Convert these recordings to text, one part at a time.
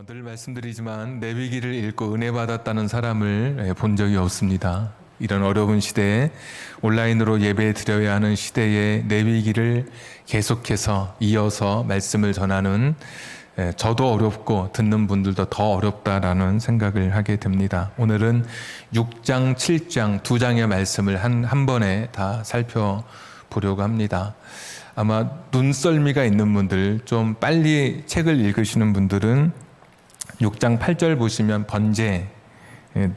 늘 말씀드리지만 레위기를 읽고 은혜 받았다는 사람을 본 적이 없습니다. 이런 어려운 시대에 온라인으로 예배 드려야 하는 시대에 레위기를 계속해서 이어서 말씀을 전하는 저도 어렵고 듣는 분들도 더 어렵다라는 생각을 하게 됩니다. 오늘은 6장, 7장 두 장의 말씀을 한 번에 다 살펴보려고 합니다. 아마 눈썰미가 있는 분들, 좀 빨리 책을 읽으시는 분들은 6장 8절 보시면 번제,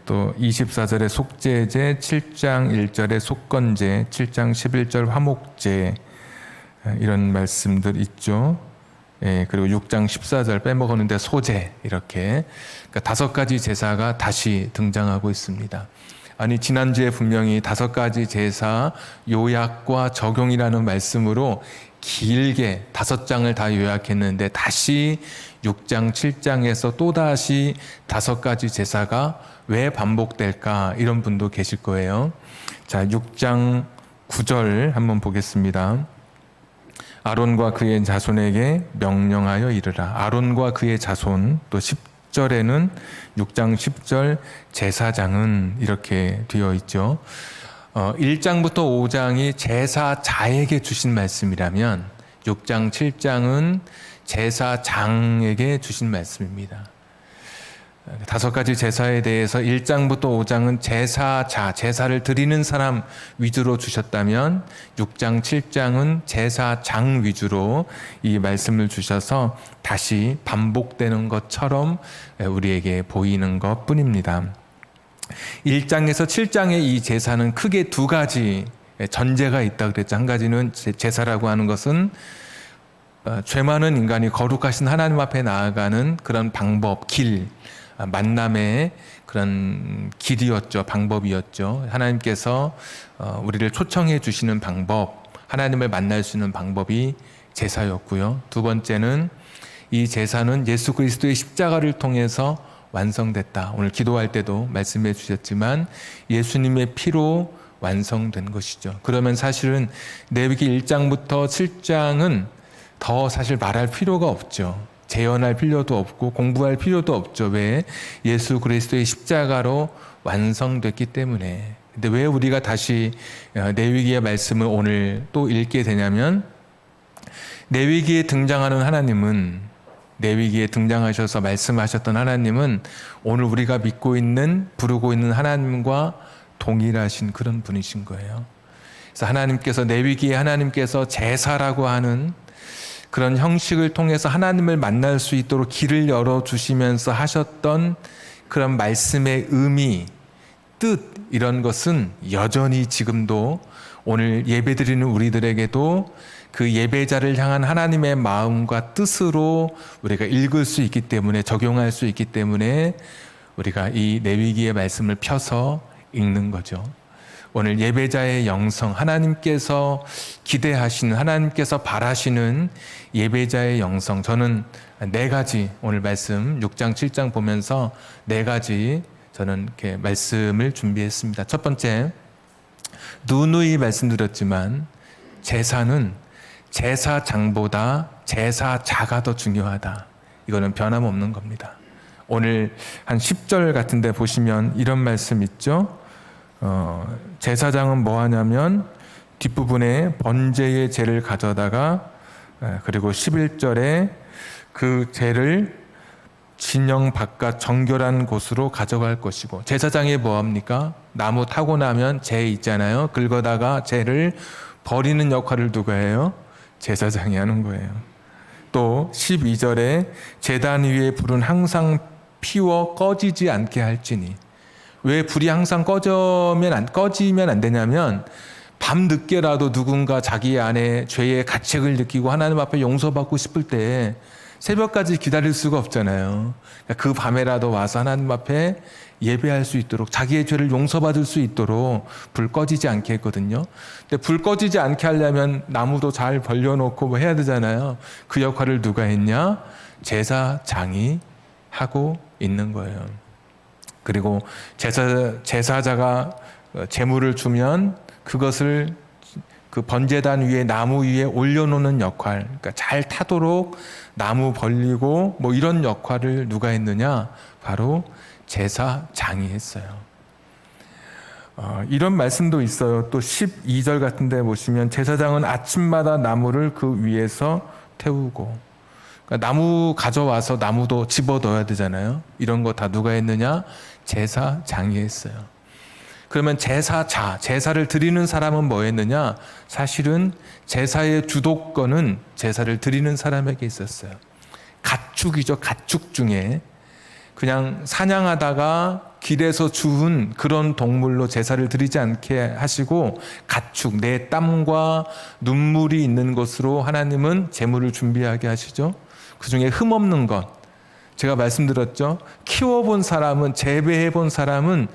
또 24절에 속죄제, 7장 1절에 속건제, 7장 11절 화목제, 이런 말씀들 있죠. 그리고 6장 14절 빼먹었는데 소제, 이렇게 그러니까 5가지 제사가 다시 등장하고 있습니다. 아니, 지난주에 분명히 5가지 제사 요약과 적용이라는 말씀으로 길게 5장을 다 요약했는데 다시 6장, 7장에서 또다시 5가지 제사가 왜 반복될까? 이런 분도 계실 거예요. 자, 6장 9절 한번 보겠습니다. 아론과 그의 자손에게 명령하여 이르라. 아론과 그의 자손, 또 10절에는 6장 10절 제사장은 이렇게 되어 있죠. 1장부터 5장이 제사자에게 주신 말씀이라면 6장 7장은 제사장에게 주신 말씀입니다. 5가지 제사에 대해서 1장부터 5장은 제사자, 제사를 드리는 사람 위주로 주셨다면 6장, 7장은 제사장 위주로 이 말씀을 주셔서 다시 반복되는 것처럼 우리에게 보이는 것 뿐입니다. 1장에서 7장의 이 제사는 크게 2가지 전제가 있다 그랬죠. 한 가지는 제사라고 하는 것은 죄 많은 인간이 거룩하신 하나님 앞에 나아가는 그런 방법, 길, 만남의 그런 길이었죠. 방법이었죠. 하나님께서 우리를 초청해 주시는 방법, 하나님을 만날 수 있는 방법이 제사였고요. 두 번째는 이 제사는 예수 그리스도의 십자가를 통해서 완성됐다. 오늘 기도할 때도 말씀해 주셨지만 예수님의 피로 완성된 것이죠. 그러면 사실은 레위기 1장부터 7장은 더 사실 말할 필요가 없죠. 재현할 필요도 없고 공부할 필요도 없죠. 왜? 예수 그리스도의 십자가로 완성됐기 때문에. 근데 왜 우리가 다시 레위기의 말씀을 오늘 또 읽게 되냐면 레위기에 등장하는 하나님은, 레위기에 등장하셔서 말씀하셨던 하나님은 오늘 우리가 믿고 있는, 부르고 있는 하나님과 동일하신 그런 분이신 거예요. 그래서 하나님께서, 레위기에 하나님께서 제사라고 하는 그런 형식을 통해서 하나님을 만날 수 있도록 길을 열어주시면서 하셨던 그런 말씀의 의미, 뜻, 이런 것은 여전히 지금도 오늘 예배드리는 우리들에게도 그 예배자를 향한 하나님의 마음과 뜻으로 우리가 읽을 수 있기 때문에, 적용할 수 있기 때문에 우리가 이 레위기의 말씀을 펴서 읽는 거죠. 오늘 예배자의 영성, 하나님께서 기대하시는, 하나님께서 바라시는 예배자의 영성, 저는 4가지 오늘 말씀 6장 7장 보면서 4가지 저는 이렇게 말씀을 준비했습니다. 첫 번째, 누누이 말씀드렸지만 제사는 제사장보다 제사자가 더 중요하다. 이거는 변함없는 겁니다. 오늘 한 10절 같은 데 보시면 이런 말씀 있죠. 제사장은 뭐 하냐면 뒷부분에 번제의 제를 가져다가, 그리고 11절에 그 제를 진영 바깥 정결한 곳으로 가져갈 것이고, 제사장이 뭐 합니까? 나무 타고 나면 제 있잖아요. 긁어다가 제를 버리는 역할을 누가 해요? 제사장이 하는 거예요. 또 12절에 제단 위에 불은 항상 피워 꺼지지 않게 할지니. 왜 불이 항상 꺼지면 안 되냐면 밤 늦게라도 누군가 자기 안에 죄의 가책을 느끼고 하나님 앞에 용서받고 싶을 때 새벽까지 기다릴 수가 없잖아요. 그러니까 그 밤에라도 와서 하나님 앞에 예배할 수 있도록, 자기의 죄를 용서받을 수 있도록 불 꺼지지 않게 했거든요. 근데 불 꺼지지 않게 하려면 나무도 잘 벌려놓고 뭐 해야 되잖아요. 그 역할을 누가 했냐? 제사장이 하고 있는 거예요. 그리고 제사자가 제물을 주면 그것을 그 번제단 위에 나무 위에 올려놓는 역할, 그러니까 잘 타도록 나무 벌리고 뭐 이런 역할을 누가 했느냐? 바로 제사장이 했어요. 이런 말씀도 있어요. 또 12절 같은 데 보시면 제사장은 아침마다 나무를 그 위에서 태우고, 그러니까 나무 가져와서 나무도 집어넣어야 되잖아요. 이런 거 다 누가 했느냐? 제사장이 했어요. 그러면 제사를 드리는 사람은 뭐 했느냐? 사실은 제사의 주도권은 제사를 드리는 사람에게 있었어요. 가축이죠. 가축 중에 그냥 사냥하다가 길에서 죽은 그런 동물로 제사를 드리지 않게 하시고 가축, 내 땀과 눈물이 있는 것으로 하나님은 제물을 준비하게 하시죠. 그 중에 흠없는 것, 제가 말씀드렸죠. 키워본 사람은, 재배해본 사람은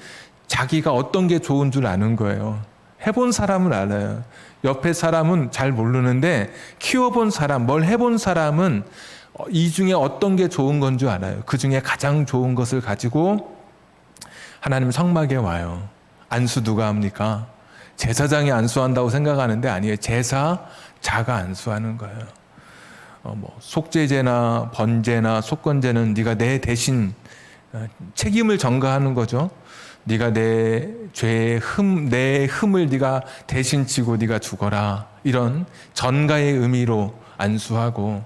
자기가 어떤 게 좋은 줄 아는 거예요. 해본 사람은 알아요. 옆에 사람은 잘 모르는데 키워본 사람, 뭘 해본 사람은 이 중에 어떤 게 좋은 건 줄 알아요. 그 중에 가장 좋은 것을 가지고 하나님 성막에 와요. 안수 누가 합니까? 제사장이 안수한다고 생각하는데 아니에요. 제사자가 안수하는 거예요. 속죄제나 번제나 속건제는 네가 내 대신 책임을 전가하는 거죠. 네가 내 죄의 내 흠을 네가 대신 지고 네가 죽어라. 이런 전가의 의미로 안수하고,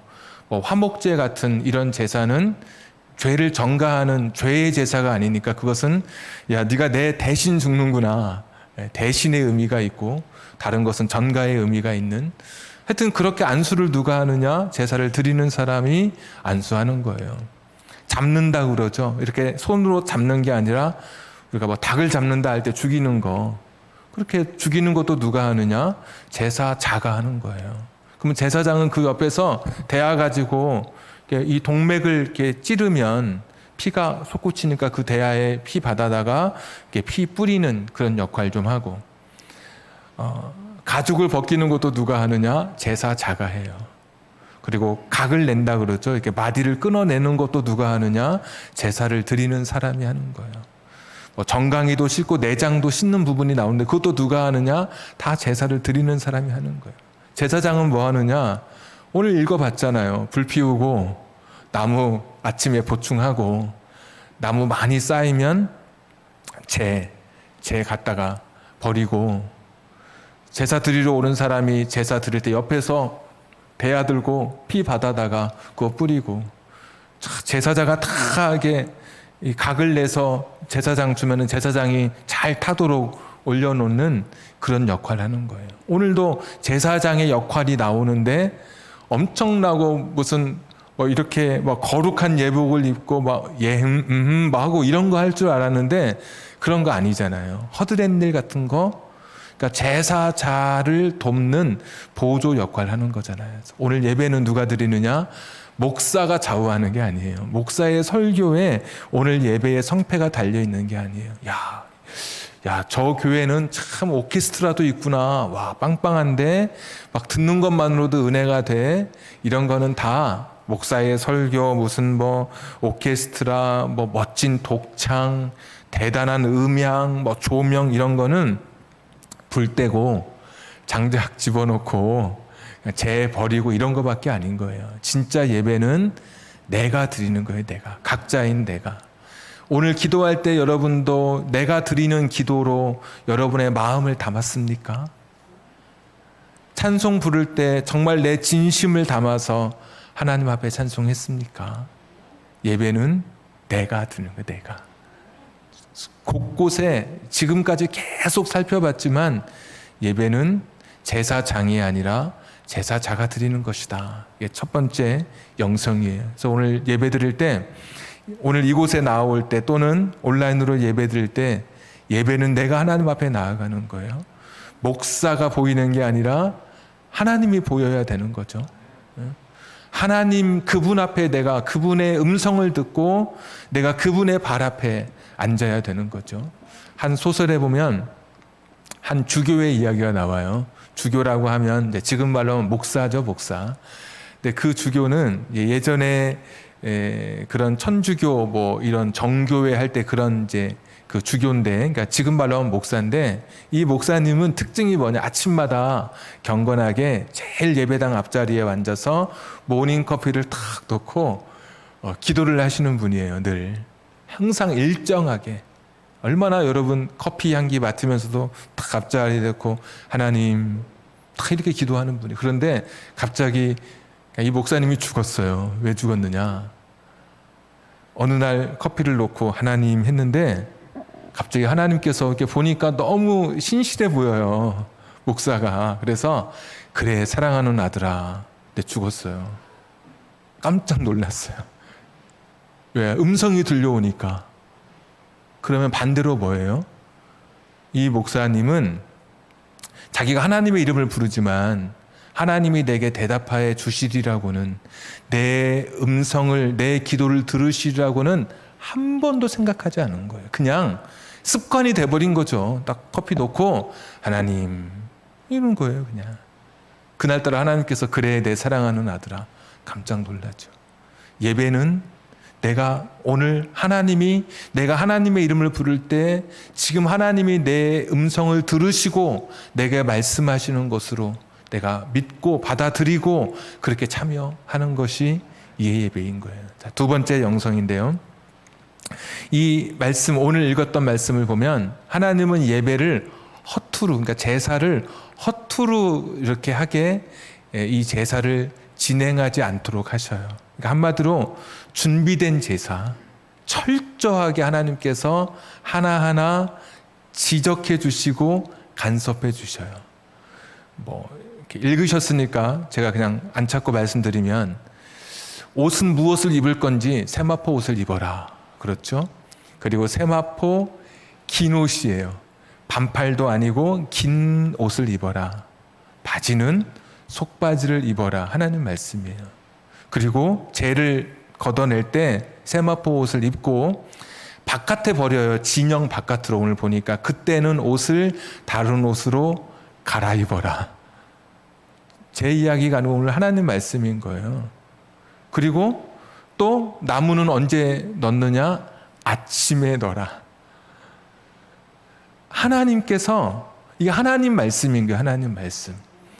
화목제 같은 이런 제사는 죄를 전가하는 죄의 제사가 아니니까 그것은 야 네가 내 대신 죽는구나. 대신의 의미가 있고, 다른 것은 전가의 의미가 있는, 하여튼 그렇게 안수를 누가 하느냐? 제사를 드리는 사람이 안수하는 거예요. 잡는다 그러죠. 이렇게 손으로 잡는 게 아니라 우리가 뭐 닭을 잡는다 할 때 죽이는 거, 그렇게 죽이는 것도 누가 하느냐? 제사자가 하는 거예요. 그러면 제사장은 그 옆에서 대야 가지고 이 동맥을 이렇게 찌르면 피가 솟구치니까 그 대야에 피 받아다가 피 뿌리는 그런 역할 좀 하고, 가죽을 벗기는 것도 누가 하느냐? 제사자가 해요. 그리고 각을 낸다 그러죠. 이렇게 마디를 끊어내는 것도 누가 하느냐? 제사를 드리는 사람이 하는 거예요. 정강이도 씻고 내장도 씻는 부분이 나오는데 그것도 누가 하느냐? 다 제사를 드리는 사람이 하는 거예요. 제사장은 뭐 하느냐? 오늘 읽어봤잖아요. 불 피우고 나무 아침에 보충하고, 나무 많이 쌓이면 재 갖다가 버리고, 제사 드리러 오는 사람이 제사 드릴 때 옆에서 대야 들고 피 받아다가 그거 뿌리고, 제사자가 다 이게 각을 내서 제사장 주면은 제사장이 잘 타도록 올려놓는 그런 역할을 하는 거예요. 오늘도 제사장의 역할이 나오는데 엄청나고 무슨 이렇게 거룩한 예복을 입고 막 하고 이런 거 할 줄 알았는데 그런 거 아니잖아요. 허드렛 일 같은 거, 그러니까 제사자를 돕는 보조 역할을 하는 거잖아요. 오늘 예배는 누가 드리느냐? 목사가 좌우하는 게 아니에요. 목사의 설교에 오늘 예배의 성패가 달려 있는 게 아니에요. 야, 저 교회는 참 오케스트라도 있구나. 와, 빵빵한데 막 듣는 것만으로도 은혜가 돼. 이런 거는 다 목사의 설교, 무슨 오케스트라, 멋진 독창, 대단한 음향, 조명 이런 거는 불 떼고 장작 집어넣고 재 버리고 이런 거밖에 아닌 거예요. 진짜 예배는 내가 드리는 거예요. 내가, 각자인 내가. 오늘 기도할 때 여러분도 내가 드리는 기도로 여러분의 마음을 담았습니까? 찬송 부를 때 정말 내 진심을 담아서 하나님 앞에 찬송했습니까? 예배는 내가 드리는 거예요. 내가. 곳곳에 지금까지 계속 살펴봤지만 예배는 제사장이 아니라 제사자가 드리는 것이다. 이게 첫 번째 영성이에요. 그래서 오늘 예배 드릴 때, 오늘 이곳에 나올 때 또는 온라인으로 예배 드릴 때 예배는 내가 하나님 앞에 나아가는 거예요. 목사가 보이는 게 아니라 하나님이 보여야 되는 거죠. 하나님, 그분 앞에 내가 그분의 음성을 듣고 내가 그분의 발 앞에 앉아야 되는 거죠. 한 소설에 보면 한 주교의 이야기가 나와요. 주교라고 하면 이제 지금 말로 하면 목사죠, 목사. 근데 그 주교는 예전에 그런 천주교 이런 정교회 할 때 그런 이제 그 주교인데, 그러니까 지금 말로 하면 목사인데, 이 목사님은 특징이 뭐냐? 아침마다 경건하게 제일 예배당 앞자리에 앉아서 모닝 커피를 탁 놓고 기도를 하시는 분이에요. 늘 항상 일정하게. 얼마나 여러분 커피 향기 맡으면서도 탁 앞자리에 놓고 하나님 탁 이렇게 기도하는 분이. 그런데 갑자기 이 목사님이 죽었어요. 왜 죽었느냐? 어느 날 커피를 놓고 하나님 했는데 갑자기 하나님께서 이렇게 보니까 너무 신실해 보여요. 목사가. 그래서 그래 사랑하는 아들아. 근데 죽었어요. 깜짝 놀랐어요. 왜? 음성이 들려오니까. 그러면 반대로 뭐예요? 이 목사님은 자기가 하나님의 이름을 부르지만 하나님이 내게 대답하여 주시리라고는, 내 음성을, 내 기도를 들으시리라고는 한 번도 생각하지 않은 거예요. 그냥 습관이 돼버린 거죠. 딱 커피 놓고 하나님 이런 거예요. 그냥 그날따라 하나님께서 그래 내 사랑하는 아들아. 깜짝 놀라죠. 예배는 내가 오늘 내가 하나님의 이름을 부를 때 지금 하나님이 내 음성을 들으시고 내게 말씀하시는 것으로 내가 믿고 받아들이고 그렇게 참여하는 것이 예배인 거예요. 자, 두 번째 영성인데요. 이 말씀, 오늘 읽었던 말씀을 보면 하나님은 예배를 허투루, 그러니까 제사를 허투루 이렇게 하게 이 제사를 진행하지 않도록 하셔요. 그러니까 한마디로 준비된 제사, 철저하게 하나님께서 하나하나 지적해 주시고 간섭해 주셔요. 뭐 이렇게 읽으셨으니까 제가 그냥 안 찾고 말씀드리면, 옷은 무엇을 입을 건지 세마포 옷을 입어라. 그렇죠? 그리고 세마포 긴 옷이에요. 반팔도 아니고 긴 옷을 입어라. 바지는 속바지를 입어라. 하나님 말씀이에요. 그리고 죄를 걷어낼 때 세마포 옷을 입고 바깥에 버려요. 진영 바깥으로. 오늘 보니까 그때는 옷을 다른 옷으로 갈아입어라. 제 이야기가 아니고 오늘 하나님 말씀인 거예요. 그리고 또 나무는 언제 넣느냐? 아침에 넣어라. 하나님께서, 이게 하나님 말씀인 거예요. 하나님 말씀.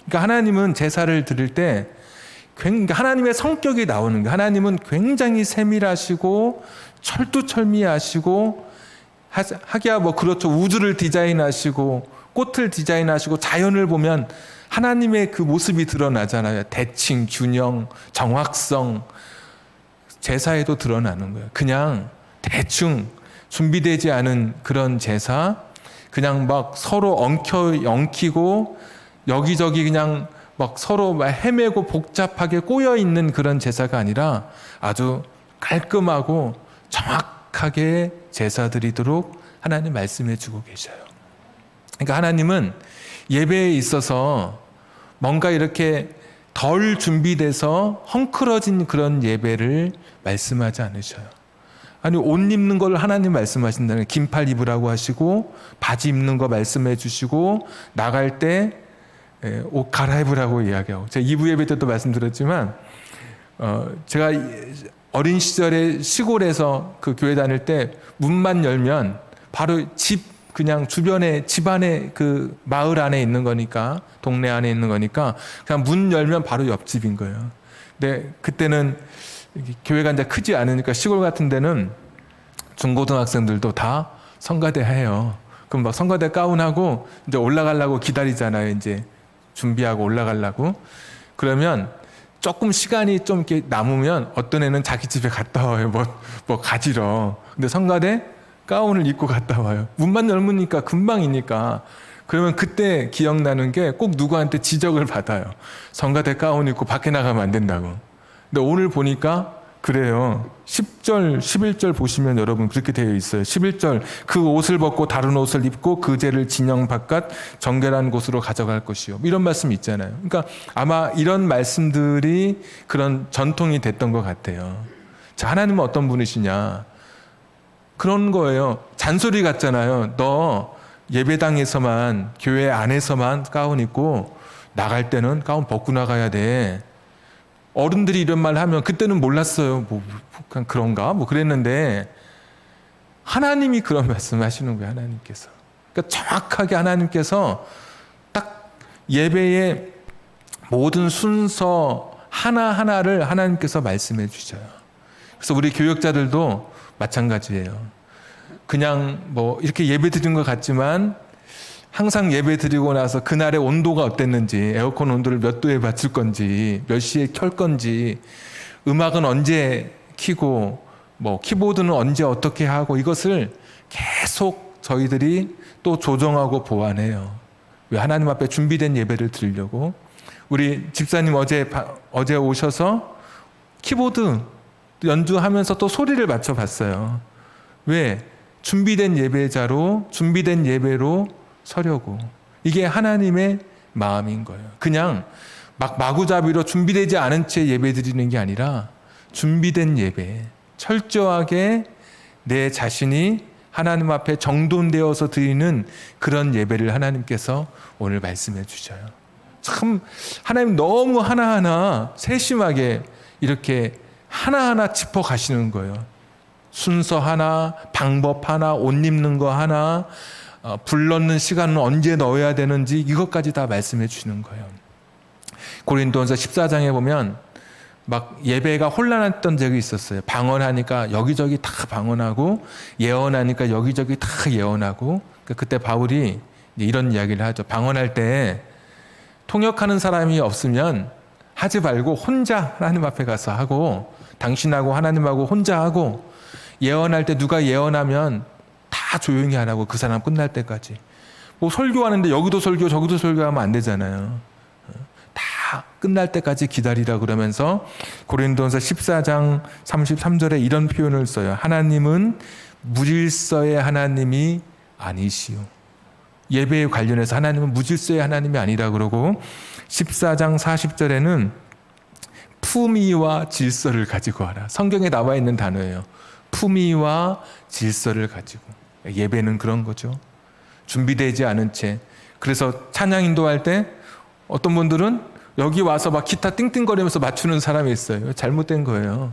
그러니까 하나님은 제사를 드릴 때 하나님의 성격이 나오는 거예요. 하나님은 굉장히 세밀하시고 철두철미하시고, 하기야 뭐 그렇죠. 우주를 디자인하시고 꽃을 디자인하시고 자연을 보면 하나님의 그 모습이 드러나잖아요. 대칭, 균형, 정확성. 제사에도 드러나는 거예요. 그냥 대충 준비되지 않은 그런 제사, 그냥 막 서로 엉키고 여기저기 그냥 막 서로 막 헤매고 복잡하게 꼬여 있는 그런 제사가 아니라 아주 깔끔하고 정확하게 제사 드리도록 하나님 말씀해 주고 계셔요. 그러니까 하나님은 예배에 있어서 뭔가 이렇게 덜 준비돼서 헝클어진 그런 예배를 말씀하지 않으셔요. 아니, 옷 입는 걸 하나님 말씀하신다는, 긴팔 입으라고 하시고 바지 입는 거 말씀해 주시고 나갈 때 옷 갈아입으라고 이야기하고. 제가 2부 예배 때도 말씀드렸지만 제가 어린 시절에 시골에서 그 교회 다닐 때 문만 열면 바로 그냥 주변에 집 안에 그 마을 안에 있는 거니까, 동네 안에 있는 거니까 그냥 문 열면 바로 옆집인 거예요. 근데 그때는 교회가 이제 크지 않으니까 시골 같은 데는 중고등학생들도 다 성가대 해요. 그럼 막 성가대 가운하고 이제 올라가려고 기다리잖아요. 이제 준비하고 올라가려고. 그러면 조금 시간이 좀 이렇게 남으면 어떤 애는 자기 집에 갔다 와요. 뭐 가지러. 근데 성가대 가운을 입고 갔다 와요. 문만 열으니까 금방이니까. 그러면 그때 기억나는 게 꼭 누구한테 지적을 받아요. 성가대 가운 입고 밖에 나가면 안 된다고. 근데 오늘 보니까 그래요. 10절, 11절 보시면 여러분 그렇게 되어 있어요. 11절, 그 옷을 벗고 다른 옷을 입고 그 죄를 진영 바깥 정결한 곳으로 가져갈 것이요. 이런 말씀이 있잖아요. 그러니까 아마 이런 말씀들이 그런 전통이 됐던 것 같아요. 자, 하나님은 어떤 분이시냐? 그런 거예요. 잔소리 같잖아요. 너 예배당에서만, 교회 안에서만 가운 입고 나갈 때는 가운 벗고 나가야 돼. 어른들이 이런 말 하면 그때는 몰랐어요. 뭐 그런가? 뭐 그랬는데 하나님이 그런 말씀하시는 거예요. 하나님께서. 그러니까 정확하게 하나님께서 딱 예배의 모든 순서 하나하나를 하나님께서 말씀해 주셔요. 그래서 우리 교역자들도 마찬가지예요. 그냥 뭐 이렇게 예배 드린 것 같지만 항상 예배 드리고 나서 그날의 온도가 어땠는지, 에어컨 온도를 몇 도에 맞출 건지, 몇 시에 켤 건지, 음악은 언제 켜고, 뭐 키보드는 언제 어떻게 하고, 이것을 계속 저희들이 또 조정하고 보완해요. 왜? 하나님 앞에 준비된 예배를 드리려고. 우리 집사님 어제 오셔서 키보드 연주하면서 또 소리를 맞춰봤어요. 왜? 준비된 예배자로, 준비된 예배로 서려고. 이게 하나님의 마음인 거예요. 그냥 막 마구잡이로 준비되지 않은 채 예배 드리는 게 아니라 준비된 예배, 철저하게 내 자신이 하나님 앞에 정돈되어서 드리는 그런 예배를 하나님께서 오늘 말씀해 주셔요. 참 하나님 너무 하나하나 세심하게 이렇게 하나하나 짚어가시는 거예요. 순서 하나, 방법 하나, 옷 입는 거 하나, 불 넣는 시간은 언제 넣어야 되는지 이것까지 다 말씀해 주시는 거예요. 고린도전서 14장에 보면 막 예배가 혼란했던 적이 있었어요. 방언하니까 여기저기 다 방언하고, 예언하니까 여기저기 다 예언하고. 그때 바울이 이런 이야기를 하죠. 방언할 때 통역하는 사람이 없으면 하지 말고 혼자 하나님 앞에 가서 하고, 당신하고 하나님하고 혼자 하고, 예언할 때 누가 예언하면 다 조용히 하라고, 그 사람 끝날 때까지. 뭐 설교하는데 여기도 설교 저기도 설교하면 안 되잖아요. 다 끝날 때까지 기다리라 그러면서 고린도전서 14장 33절에 이런 표현을 써요. 하나님은 무질서의 하나님이 아니시오. 예배에 관련해서 하나님은 무질서의 하나님이 아니라 그러고, 14장 40절에는 품위와 질서를 가지고 하라. 성경에 나와 있는 단어예요. 품위와 질서를 가지고. 예배는 그런 거죠. 준비되지 않은 채. 그래서 찬양 인도할 때 어떤 분들은 여기 와서 막 기타 띵띵거리면서 맞추는 사람이 있어요. 잘못된 거예요.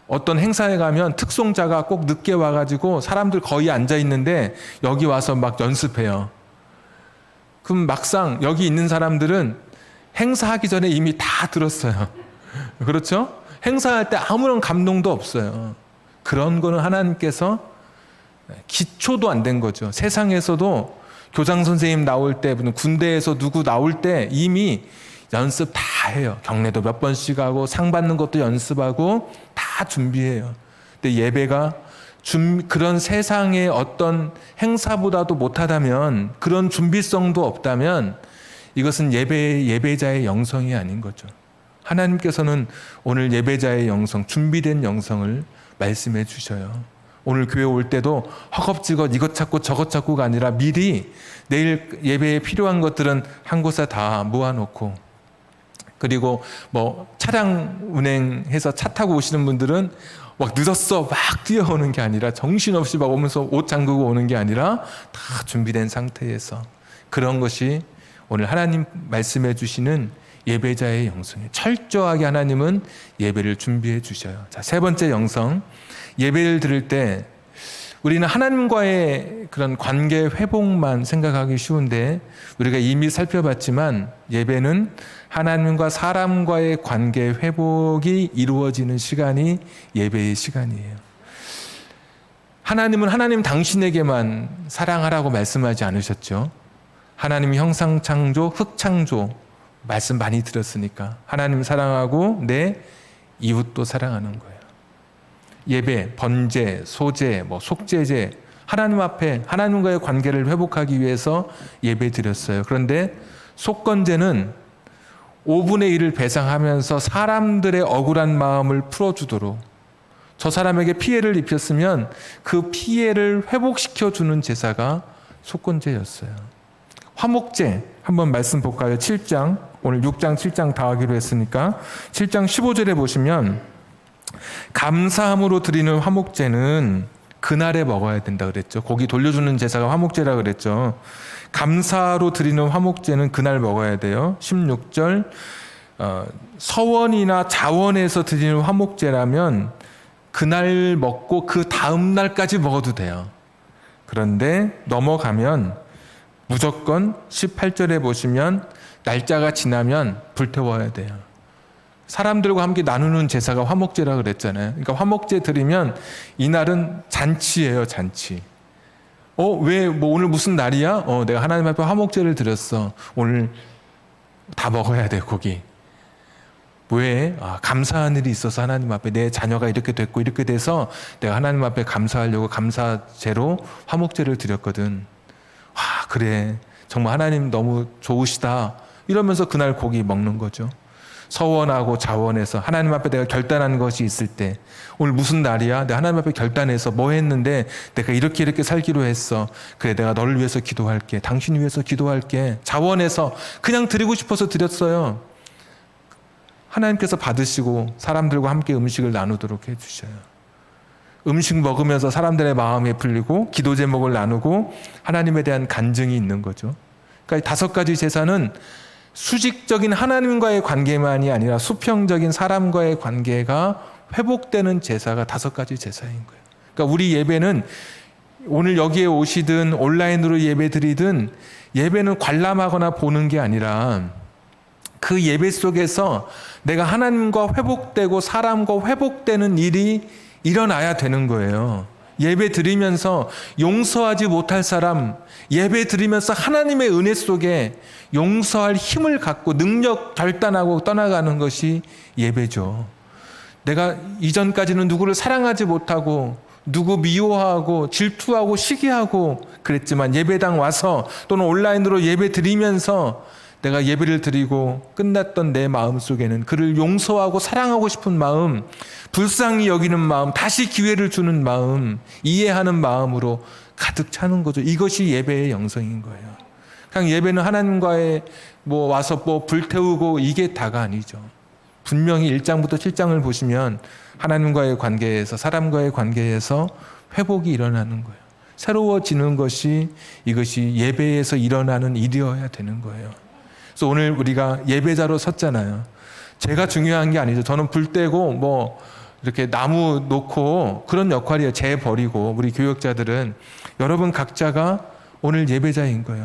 어떤 행사에 가면 특송자가 꼭 늦게 와가지고 사람들 거의 앉아 있는데 여기 와서 막 연습해요. 그럼 막상 여기 있는 사람들은 행사하기 전에 이미 다 들었어요. 그렇죠? 행사할 때 아무런 감동도 없어요. 그런 거는 하나님께서 기초도 안 된 거죠. 세상에서도 교장 선생님 나올 때, 군대에서 누구 나올 때 이미 연습 다 해요. 경례도 몇 번씩 하고, 상 받는 것도 연습하고 다 준비해요. 근데 예배가 그런 세상의 어떤 행사보다도 못하다면, 그런 준비성도 없다면 이것은 예배자의 영성이 아닌 거죠. 하나님께서는 오늘 예배자의 영성, 준비된 영성을 말씀해 주셔요. 오늘 교회 올 때도 허겁지겁 이것 찾고 저것 찾고가 아니라 미리 내일 예배에 필요한 것들은 한 곳에 다 모아놓고, 그리고 뭐 차량 운행해서 차 타고 오시는 분들은 막 늦었어 막 뛰어오는 게 아니라, 정신없이 막 오면서 옷 잠그고 오는 게 아니라 다 준비된 상태에서, 그런 것이 오늘 하나님 말씀해 주시는 예배자의 영성이에요. 철저하게 하나님은 예배를 준비해 주셔요. 자, 세 번째 영성. 예배를 드릴 때 우리는 하나님과의 그런 관계 회복만 생각하기 쉬운데, 우리가 이미 살펴봤지만 예배는 하나님과 사람과의 관계 회복이 이루어지는 시간이 예배의 시간이에요. 하나님은 하나님 당신에게만 사랑하라고 말씀하지 않으셨죠. 하나님이 형상창조, 흙창조 말씀 많이 들었으니까 하나님 사랑하고 내 이웃도 사랑하는 거예요. 예배, 번제, 소제, 속죄제, 하나님 앞에 하나님과의 관계를 회복하기 위해서 예배 드렸어요. 그런데 속건제는 5분의 1을 배상하면서 사람들의 억울한 마음을 풀어주도록, 저 사람에게 피해를 입혔으면 그 피해를 회복시켜주는 제사가 속건제였어요. 화목제 한번 말씀 볼까요? 7장, 오늘 6장 7장 다 하기로 했으니까 7장 15절에 보시면, 감사함으로 드리는 화목제는 그날에 먹어야 된다 그랬죠. 고기 돌려주는 제사가 화목제라 그랬죠. 감사로 드리는 화목제는 그날 먹어야 돼요. 16절, 서원이나 자원에서 드리는 화목제라면 그날 먹고 그 다음 날까지 먹어도 돼요. 그런데 넘어가면 무조건 18절에 보시면 날짜가 지나면 불태워야 돼요. 사람들과 함께 나누는 제사가 화목제라 그랬잖아요. 그러니까 화목제 드리면 이날은 잔치예요, 잔치. 왜 뭐 오늘 무슨 날이야? 내가 하나님 앞에 화목제를 드렸어. 오늘 다 먹어야 돼, 고기. 왜? 감사한 일이 있어서 하나님 앞에 내 자녀가 이렇게 됐고 이렇게 돼서 내가 하나님 앞에 감사하려고 감사제로 화목제를 드렸거든. 그래. 정말 하나님 너무 좋으시다. 이러면서 그날 고기 먹는 거죠. 서원하고 자원해서 하나님 앞에 내가 결단한 것이 있을 때 오늘 무슨 날이야? 내가 하나님 앞에 결단해서 뭐 했는데 내가 이렇게 살기로 했어. 그래, 내가 너를 위해서 기도할게. 당신 위해서 기도할게. 자원해서 그냥 드리고 싶어서 드렸어요. 하나님께서 받으시고 사람들과 함께 음식을 나누도록 해주셔요. 음식 먹으면서 사람들의 마음이 풀리고 기도 제목을 나누고 하나님에 대한 간증이 있는 거죠. 그러니까 5가지 제사는 수직적인 하나님과의 관계만이 아니라 수평적인 사람과의 관계가 회복되는 제사가 5가지 제사인 거예요. 그러니까 우리 예배는 오늘 여기에 오시든 온라인으로 예배 드리든 예배는 관람하거나 보는 게 아니라 그 예배 속에서 내가 하나님과 회복되고 사람과 회복되는 일이 일어나야 되는 거예요. 예배 드리면서 용서하지 못할 사람, 예배 드리면서 하나님의 은혜 속에 용서할 힘을 갖고 능력 결단하고 떠나가는 것이 예배죠. 내가 이전까지는 누구를 사랑하지 못하고 누구 미워하고 질투하고 시기하고 그랬지만 예배당 와서 또는 온라인으로 예배 드리면서 내가 예배를 드리고 끝났던 내 마음 속에는 그를 용서하고 사랑하고 싶은 마음, 불쌍히 여기는 마음, 다시 기회를 주는 마음, 이해하는 마음으로 가득 차는 거죠. 이것이 예배의 영성인 거예요. 그냥 예배는 하나님과의 와서 불태우고 이게 다가 아니죠. 분명히 1장부터 7장을 보시면 하나님과의 관계에서 사람과의 관계에서 회복이 일어나는 거예요. 새로워지는 것이 이것이 예배에서 일어나는 일이어야 되는 거예요. 그래서 오늘 우리가 예배자로 섰잖아요. 제가 중요한 게 아니죠. 저는 불 떼고 이렇게 나무 놓고 그런 역할이에요. 재 버리고 우리 교역자들은 여러분 각자가 오늘 예배자인 거예요.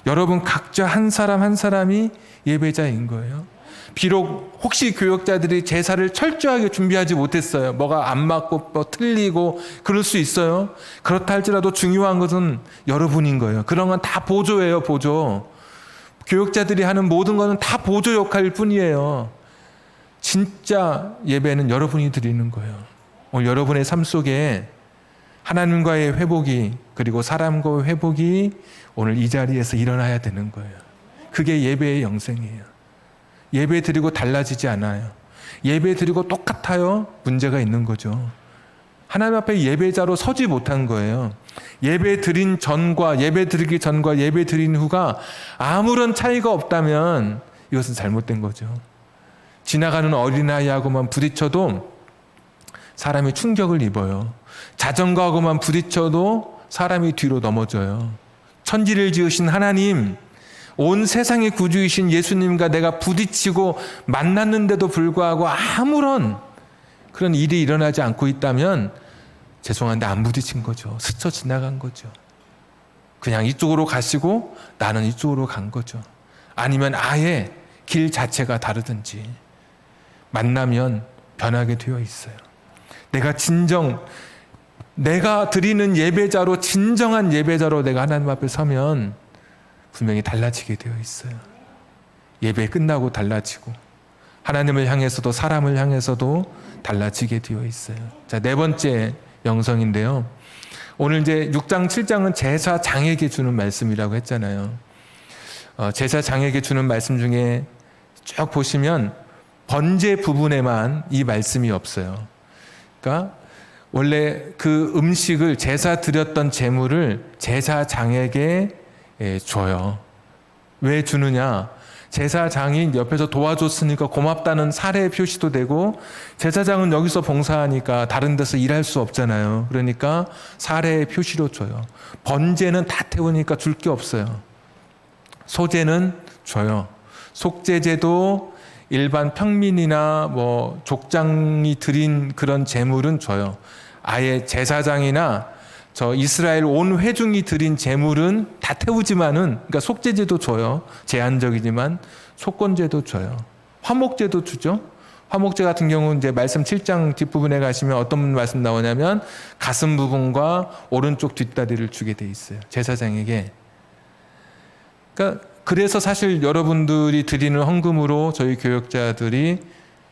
여러분 각자 한 사람 한 사람이 예배자인 거예요. 비록 혹시 교역자들이 제사를 철저하게 준비하지 못했어요. 뭐가 안 맞고 틀리고 그럴 수 있어요. 그렇다 할지라도 중요한 것은 여러분인 거예요. 그런 건 다 보조예요, 보조. 교역자들이 하는 모든 것은 다 보조 역할일 뿐이에요. 진짜 예배는 여러분이 드리는 거예요. 오늘 여러분의 삶 속에 하나님과의 회복이 그리고 사람과의 회복이 오늘 이 자리에서 일어나야 되는 거예요. 그게 예배의 영생이에요. 예배 드리고 달라지지 않아요. 예배 드리고 똑같아요. 문제가 있는 거죠. 하나님 앞에 예배자로 서지 못한 거예요. 예배 드린 전과 예배 드리기 전과 예배 드린 후가 아무런 차이가 없다면 이것은 잘못된 거죠. 지나가는 어린아이하고만 부딪혀도 사람이 충격을 입어요. 자전거하고만 부딪혀도 사람이 뒤로 넘어져요. 천지를 지으신 하나님, 온 세상의 구주이신 예수님과 내가 부딪히고 만났는데도 불구하고 아무런 그런 일이 일어나지 않고 있다면 죄송한데 안 부딪힌 거죠. 스쳐 지나간 거죠. 그냥 이쪽으로 가시고 나는 이쪽으로 간 거죠. 아니면 아예 길 자체가 다르든지 만나면 변하게 되어 있어요. 내가 드리는 예배자로 진정한 예배자로 내가 하나님 앞에 서면 분명히 달라지게 되어 있어요. 예배 끝나고 달라지고 하나님을 향해서도 사람을 향해서도 달라지게 되어 있어요. 자, 4번째 영성인데요. 오늘 이제 6장 7장은 제사장에게 주는 말씀이라고 했잖아요. 제사장에게 주는 말씀 중에 쭉 보시면 번제 부분에만 이 말씀이 없어요. 그러니까 원래 그 음식을 제사 드렸던 제물을 제사장에게 줘요. 왜 주느냐? 제사장이 옆에서 도와줬으니까 고맙다는 사례의 표시도 되고 제사장은 여기서 봉사하니까 다른 데서 일할 수 없잖아요. 그러니까 사례의 표시로 줘요. 번제는 다 태우니까 줄 게 없어요. 소제는 줘요. 속제제도 일반 평민이나 뭐 족장이 드린 그런 제물은 줘요. 아예 제사장이나 저 이스라엘 온 회중이 드린 제물은 다 태우지만은, 그러니까 속죄제도 줘요. 제한적이지만 속건제도 줘요. 화목제도 주죠. 화목제 같은 경우는 이제 말씀 7장 뒷부분에 가시면 어떤 말씀 나오냐면 가슴 부분과 오른쪽 뒷다리를 주게 돼 있어요. 제사장에게. 그러니까 그래서 사실 여러분들이 드리는 헌금으로 저희 교역자들이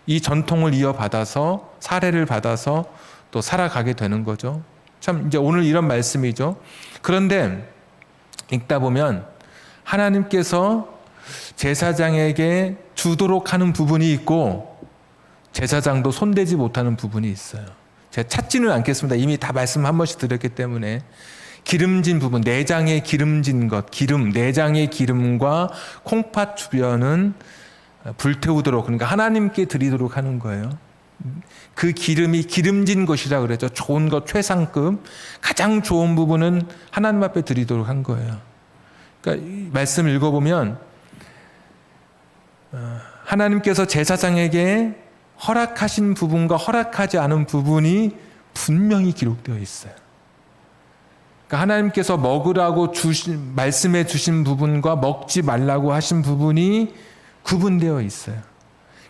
이 전통을 이어받아서 사례를 받아서 또 살아가게 되는 거죠. 참 이제 오늘 이런 말씀이죠. 그런데 읽다 보면 하나님께서 제사장에게 주도록 하는 부분이 있고 제사장도 손대지 못하는 부분이 있어요. 제가 찾지는 않겠습니다. 이미 다 말씀 한 번씩 드렸기 때문에. 기름진 부분, 내장에 기름진 것, 내장의 기름과 콩팥 주변은 불태우도록, 그러니까 하나님께 드리도록 하는 거예요. 그 기름이 기름진 것이라 그랬죠. 좋은 것, 최상급, 가장 좋은 부분은 하나님 앞에 드리도록 한 거예요. 그러니까 이 말씀 읽어보면 하나님께서 제사장에게 허락하신 부분과 허락하지 않은 부분이 분명히 기록되어 있어요. 그러니까 하나님께서 먹으라고 말씀해 주신 부분과 먹지 말라고 하신 부분이 구분되어 있어요.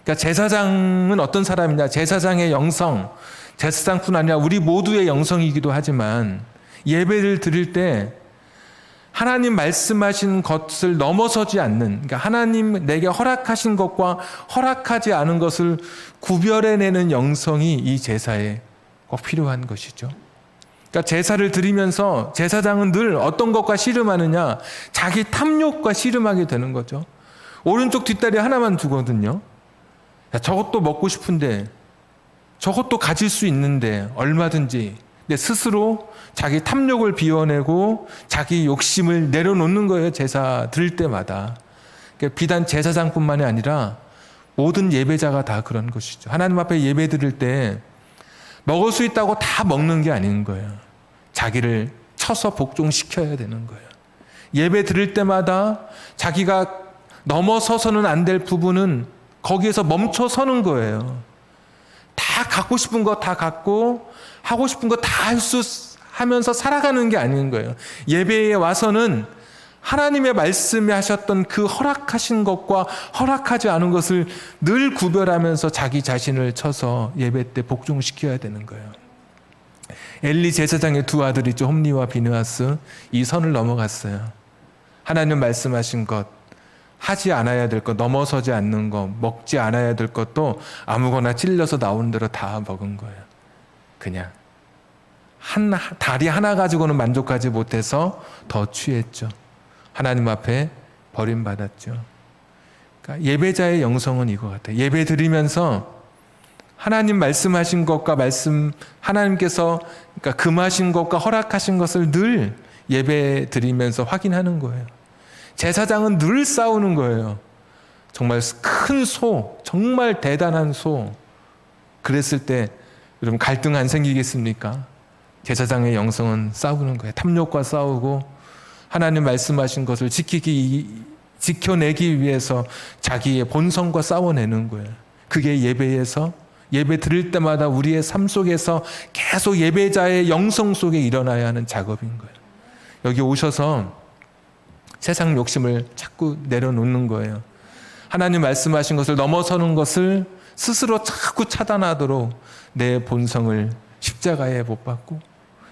그러니까 제사장은 어떤 사람이냐? 제사장의 영성, 제사장뿐 아니라 우리 모두의 영성이기도 하지만 예배를 드릴 때 하나님 말씀하신 것을 넘어서지 않는, 그러니까 하나님 내게 허락하신 것과 허락하지 않은 것을 구별해내는 영성이 이 제사에 꼭 필요한 것이죠. 그러니까 제사를 드리면서 제사장은 늘 어떤 것과 씨름하느냐? 자기 탐욕과 씨름하게 되는 거죠. 오른쪽 뒷다리 하나만 두거든요. 야, 저것도 먹고 싶은데, 저것도 가질 수 있는데 얼마든지. 근데 스스로 자기 탐욕을 비워내고 자기 욕심을 내려놓는 거예요. 제사 드릴 때마다. 그러니까 비단 제사장뿐만이 아니라 모든 예배자가 다 그런 것이죠. 하나님 앞에 예배 드릴 때 먹을 수 있다고 다 먹는 게 아닌 거예요. 자기를 쳐서 복종시켜야 되는 거예요. 예배 드릴 때마다 자기가 넘어서서는 안 될 부분은 거기에서 멈춰 서는 거예요. 다 갖고 싶은 거 다 갖고 하고 싶은 거 다 하면서 살아가는 게 아닌 거예요. 예배에 와서는 하나님의 말씀에 하셨던 그 허락하신 것과 허락하지 않은 것을 늘 구별하면서 자기 자신을 쳐서 예배 때 복종시켜야 되는 거예요. 엘리 제사장의 두 아들이죠. 홈리와 비느하스. 이 선을 넘어갔어요. 하나님 말씀하신 것, 하지 않아야 될 것, 넘어서지 않는 것, 먹지 않아야 될 것도 아무거나 찔려서 나오는 대로 다 먹은 거예요. 그냥 다리 하나 가지고는 만족하지 못해서 더 취했죠. 하나님 앞에 버림받았죠. 그러니까 예배자의 영성은 이거 같아요. 예배 드리면서 하나님 말씀하신 것과 하나님께서 그러니까 금하신 것과 허락하신 것을 늘 예배 드리면서 확인하는 거예요. 제사장은 늘 싸우는 거예요. 정말 큰 소, 정말 대단한 소. 그랬을 때 여러분 갈등 안 생기겠습니까? 제사장의 영성은 싸우는 거예요. 탐욕과 싸우고 하나님 말씀하신 것을 지켜내기 위해서 자기의 본성과 싸워내는 거예요. 그게 예배 드릴 때마다 우리의 삶 속에서 계속 예배자의 영성 속에 일어나야 하는 작업인 거예요. 여기 오셔서 세상 욕심을 자꾸 내려놓는 거예요. 하나님 말씀하신 것을 넘어서는 것을 스스로 자꾸 차단하도록 내 본성을 십자가에 못 박고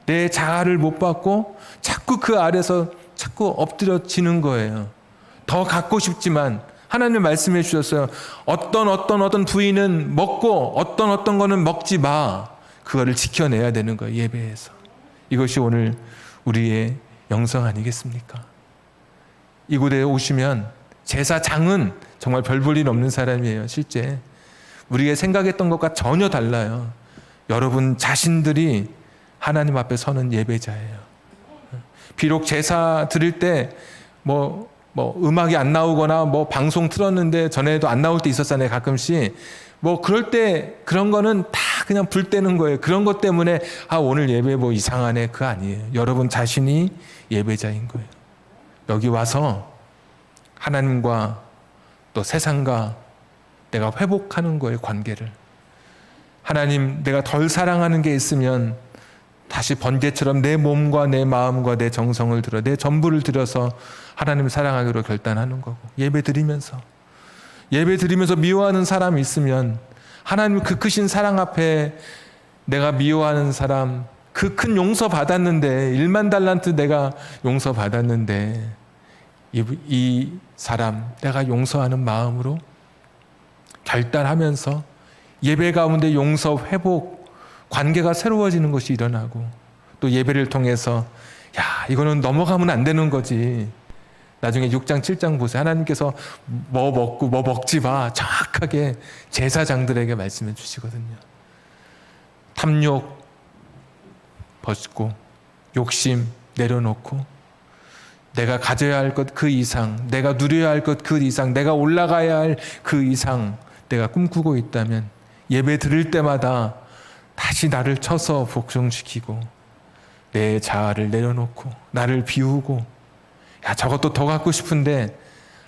내 자아를 못 박고 자꾸 그 아래서 자꾸 엎드려지는 거예요. 더 갖고 싶지만 하나님 말씀해 주셨어요. 어떤 부위는 먹고 어떤 거는 먹지 마. 그거를 지켜내야 되는 거예요. 예배에서. 이것이 오늘 우리의 영성 아니겠습니까? 이곳에 오시면 제사장은 정말 별 볼 일 없는 사람이에요. 실제 우리가 생각했던 것과 전혀 달라요. 여러분 자신들이 하나님 앞에 서는 예배자예요. 비록 제사 드릴 때 뭐 음악이 안 나오거나 방송 틀었는데 전에도 안 나올 때 있었잖아요. 가끔씩 그럴 때 그런 거는 다 그냥 불 때는 거예요. 그런 것 때문에 오늘 예배 이상하네. 그거 아니에요. 여러분 자신이 예배자인 거예요. 여기 와서 하나님과 또 세상과 내가 회복하는 거예요, 관계를. 하나님, 내가 덜 사랑하는 게 있으면 다시 번개처럼 내 몸과 내 마음과 내 정성을 들여, 내 전부를 들여서 하나님을 사랑하기로 결단하는 거고, 예배 드리면서 미워하는 사람이 있으면 하나님 그 크신 사랑 앞에 내가 미워하는 사람, 그 큰 용서 받았는데, 1만 달란트 내가 용서 받았는데, 이 사람 내가 용서하는 마음으로 결단하면서 예배 가운데 용서, 회복, 관계가 새로워지는 것이 일어나고, 또 예배를 통해서 이거는 넘어가면 안 되는 거지. 나중에 6장 7장 보세요. 하나님께서 뭐 먹고 뭐 먹지 마 정확하게 제사장들에게 말씀해 주시거든요. 탐욕 벗고 욕심 내려놓고 내가 가져야 할 것 그 이상, 내가 누려야 할 것 그 이상, 내가 올라가야 할 그 이상 내가 꿈꾸고 있다면 예배 드릴 때마다 다시 나를 쳐서 복종시키고 내 자아를 내려놓고 나를 비우고, 저것도 더 갖고 싶은데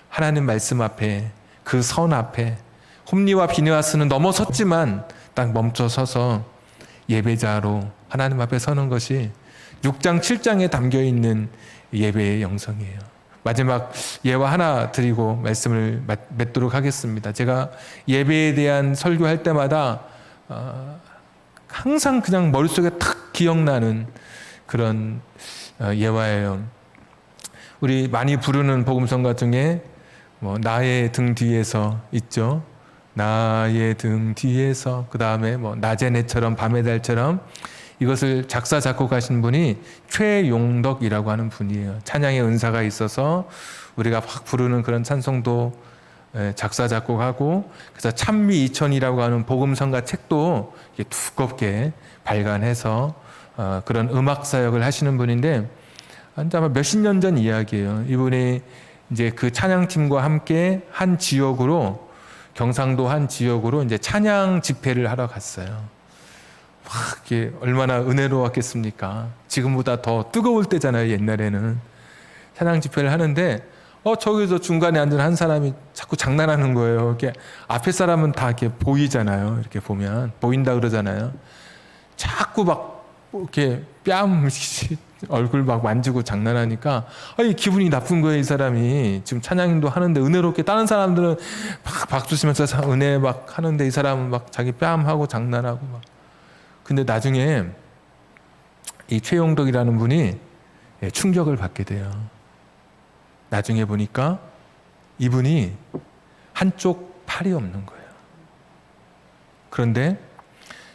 하나님 말씀 앞에, 그 선 앞에 홈리와 비느하스는 넘어섰지만 딱 멈춰 서서 예배자로 하나님 앞에 서는 것이 6장 7장에 담겨있는 예배의 영성이에요. 마지막 예화 하나 드리고 말씀을 맺도록 하겠습니다. 제가 예배에 대한 설교할 때마다 항상 그냥 머릿속에 탁 기억나는 그런 예화예요. 우리 많이 부르는 복음성가 중에 나의 등 뒤에서 있죠. 나의 등 뒤에서, 그 다음에 낮의 내처럼 밤의 달처럼, 이것을 작사 작곡하신 분이 최용덕이라고 하는 분이에요. 찬양의 은사가 있어서 우리가 확 부르는 그런 찬송도 작사 작곡하고, 그래서 찬미 이천이라고 하는 복음성가 책도 두껍게 발간해서 그런 음악 사역을 하시는 분인데, 아마 몇십 년 전 이야기예요. 이분이 이제 그 찬양팀과 함께 한 지역으로, 경상도 한 지역으로 이제 찬양 집회를 하러 갔어요. 이게 얼마나 은혜로웠겠습니까? 지금보다 더 뜨거울 때잖아요, 옛날에는. 찬양 집회를 하는데, 저기서 중간에 앉은 한 사람이 자꾸 장난하는 거예요. 이렇게 앞에 사람은 다 이렇게 보이잖아요. 이렇게 보면. 보인다 그러잖아요. 자꾸 막 이렇게 뺨 얼굴 막 만지고 장난하니까 기분이 나쁜 거예요. 이 사람이 지금 찬양도 하는데 은혜롭게, 다른 사람들은 막 박수 치면서 은혜 막 하는데 이 사람은 막 자기 뺨 하고 장난하고 막. 근데 나중에 이 최용덕이라는 분이 충격을 받게 돼요. 나중에 보니까 이분이 한쪽 팔이 없는 거예요. 그런데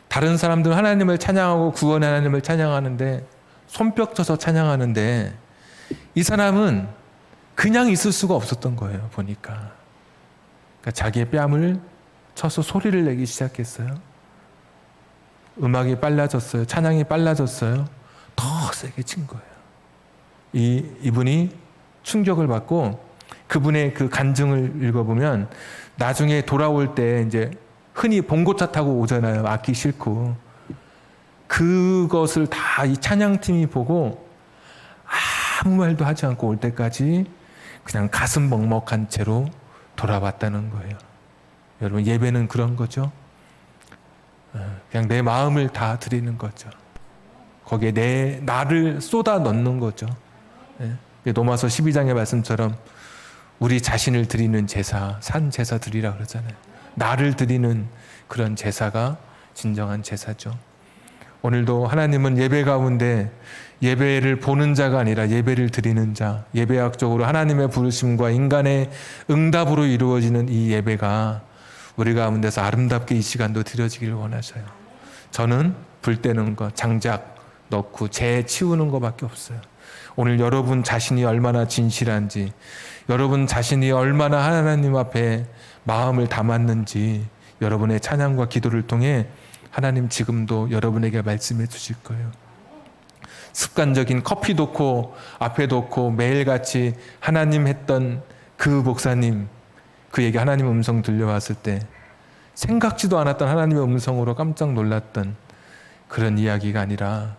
다른 사람들은 하나님을 찬양하고 구원의 하나님을 찬양하는데, 손뼉 쳐서 찬양하는데, 이 사람은 그냥 있을 수가 없었던 거예요. 보니까. 그러니까 자기의 뺨을 쳐서 소리를 내기 시작했어요. 음악이 빨라졌어요. 찬양이 빨라졌어요. 더 세게 친 거예요. 이분이 충격을 받고, 그분의 그 간증을 읽어보면 나중에 돌아올 때 이제 흔히 봉고차 타고 오잖아요. 악기 싣고. 그것을 다 이 찬양팀이 보고 아무 말도 하지 않고 올 때까지 그냥 가슴 먹먹한 채로 돌아왔다는 거예요. 여러분, 예배는 그런 거죠. 그냥 내 마음을 다 드리는 거죠. 거기에 나를 쏟아 넣는 거죠. 로마서 12장의 말씀처럼 우리 자신을 드리는 제사, 산 제사 드리라 그러잖아요. 나를 드리는 그런 제사가 진정한 제사죠. 오늘도 하나님은 예배 가운데 예배를 보는 자가 아니라 예배를 드리는 자, 예배학적으로 하나님의 부르심과 인간의 응답으로 이루어지는 이 예배가 우리 가운데서 아름답게 이 시간도 드려지기를 원하셔요. 저는 불 때는 것, 장작 넣고 재 치우는 것밖에 없어요. 오늘 여러분 자신이 얼마나 진실한지, 여러분 자신이 얼마나 하나님 앞에 마음을 담았는지 여러분의 찬양과 기도를 통해 하나님 지금도 여러분에게 말씀해 주실 거예요. 습관적인 커피 놓고 앞에 놓고 매일같이 하나님 했던 그 목사님, 그에게 하나님의 음성 들려왔을 때 생각지도 않았던 하나님의 음성으로 깜짝 놀랐던 그런 이야기가 아니라,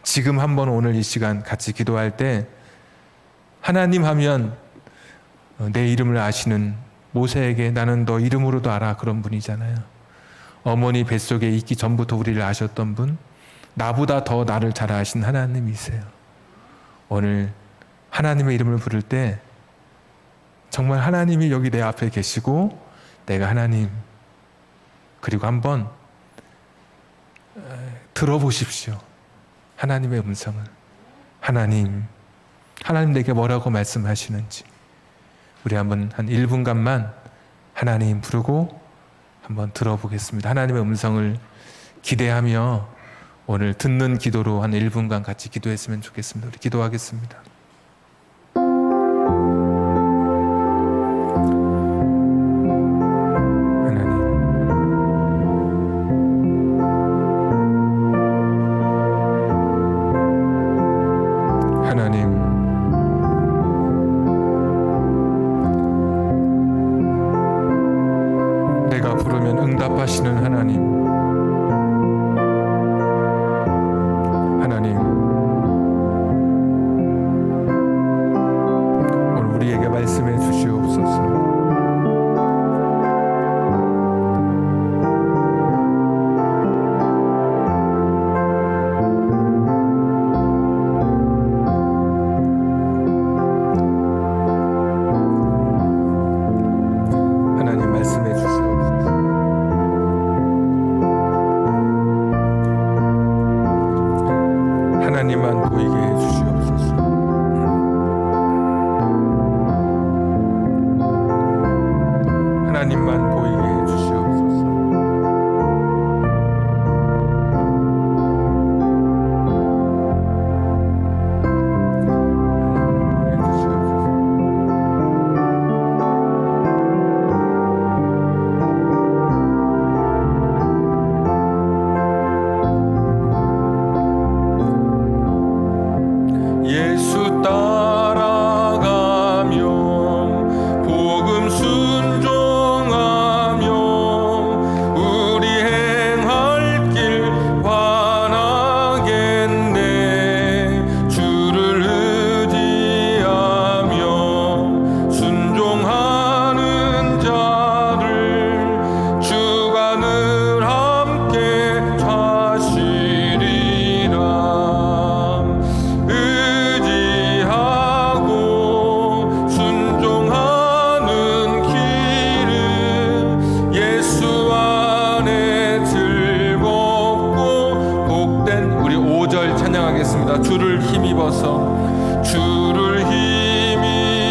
지금 한번 오늘 이 시간 같이 기도할 때 하나님 하면 내 이름을 아시는 모세에게 나는 너 이름으로도 알아 그런 분이잖아요. 어머니 뱃속에 있기 전부터 우리를 아셨던 분, 나보다 더 나를 잘 아신 하나님이세요. 오늘 하나님의 이름을 부를 때 정말 하나님이 여기 내 앞에 계시고 내가 하나님, 그리고 한번 들어보십시오. 하나님의 음성을. 하나님 내게 뭐라고 말씀하시는지 우리 한번 한 1분간만 하나님 부르고 한번 들어보겠습니다. 하나님의 음성을 기대하며 오늘 듣는 기도로 한 1분간 같이 기도했으면 좋겠습니다. 우리 기도하겠습니다. 내가 부르면 응답하시는 하나님, 오늘 우리에게 말씀해 주시옵소서. 하나님만 보이게 해주시옵소서. 하나님만 보이게 해주시옵소서. 예수 따라가며 복음 순종하며 우리 행할 길 환하겠네. 주를 의지하며 순종하는 자를 주가 늘 함께 하시리라. 찬양하겠습니다. 주를 힘입어서, 주를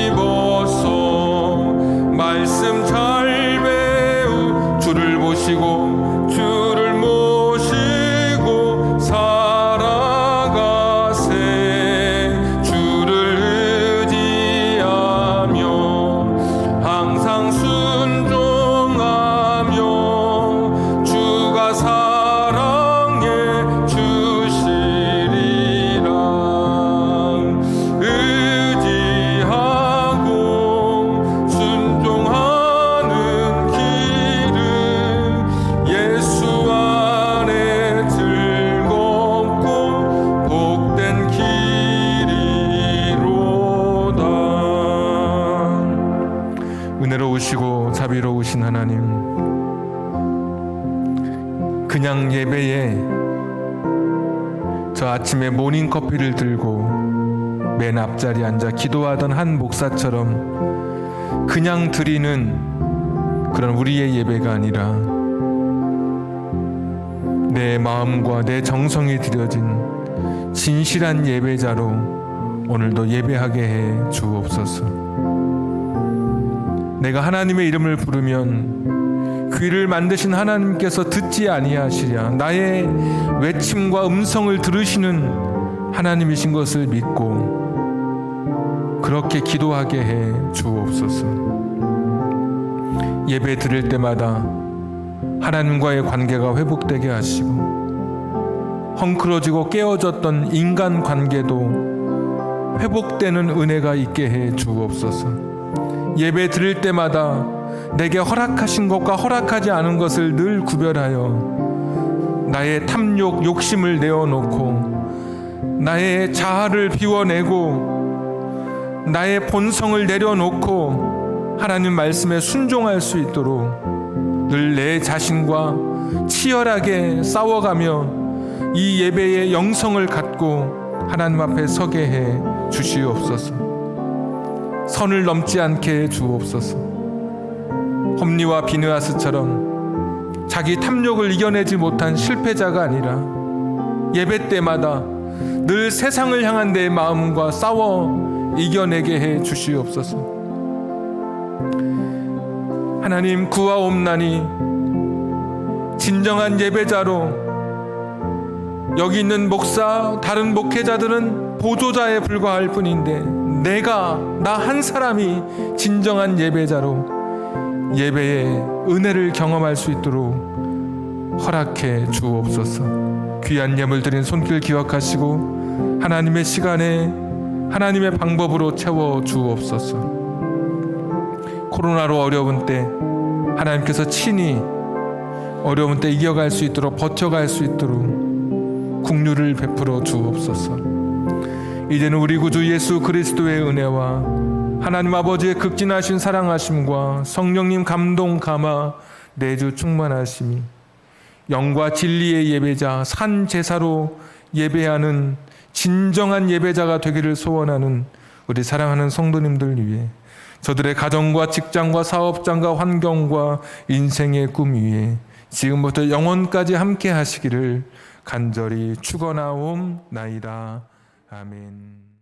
힘입어서 말씀 잘 배우 주를 모시고 주를 모시고 살아가세. 주를 의지하며 항상 순종하며 주가 사랑해 은혜로우시고 자비로우신 하나님, 그냥 예배에 저 아침에 모닝커피를 들고 맨 앞자리에 앉아 기도하던 한 목사처럼 그냥 드리는 그런 우리의 예배가 아니라 내 마음과 내 정성이 드려진 진실한 예배자로 오늘도 예배하게 해 주옵소서. 내가 하나님의 이름을 부르면 귀를 만드신 하나님께서 듣지 아니하시랴. 나의 외침과 음성을 들으시는 하나님이신 것을 믿고 그렇게 기도하게 해 주옵소서. 예배 드릴 때마다 하나님과의 관계가 회복되게 하시고 헝클어지고 깨어졌던 인간 관계도 회복되는 은혜가 있게 해 주옵소서. 예배 드릴 때마다 내게 허락하신 것과 허락하지 않은 것을 늘 구별하여 나의 탐욕, 욕심을 내어놓고 나의 자아를 비워내고 나의 본성을 내려놓고 하나님 말씀에 순종할 수 있도록 늘 내 자신과 치열하게 싸워가며 이 예배의 영성을 갖고 하나님 앞에 서게 해 주시옵소서. 선을 넘지 않게 해 주옵소서. 홈리와 비느하스처럼 자기 탐욕을 이겨내지 못한 실패자가 아니라 예배 때마다 늘 세상을 향한 내 마음과 싸워 이겨내게 해 주시옵소서. 하나님, 구하옵나니 진정한 예배자로 여기 있는 목사, 다른 목회자들은 보조자에 불과할 뿐인데 나 한 사람이 진정한 예배자로 예배의 은혜를 경험할 수 있도록 허락해 주옵소서. 귀한 예물 드린 손길 기억하시고 하나님의 시간에 하나님의 방법으로 채워 주옵소서. 코로나로 어려운 때 하나님께서 친히 어려운 때 이겨갈 수 있도록 버텨갈 수 있도록 긍휼을 베풀어 주옵소서. 이제는 우리 구주 예수 그리스도의 은혜와 하나님 아버지의 극진하신 사랑하심과 성령님 감동 감화 내주 충만하심이 영과 진리의 예배자 산 제사로 예배하는 진정한 예배자가 되기를 소원하는 우리 사랑하는 성도님들 위해 저들의 가정과 직장과 사업장과 환경과 인생의 꿈 위에 지금부터 영원까지 함께 하시기를 간절히 축원하옵나이다. 아멘.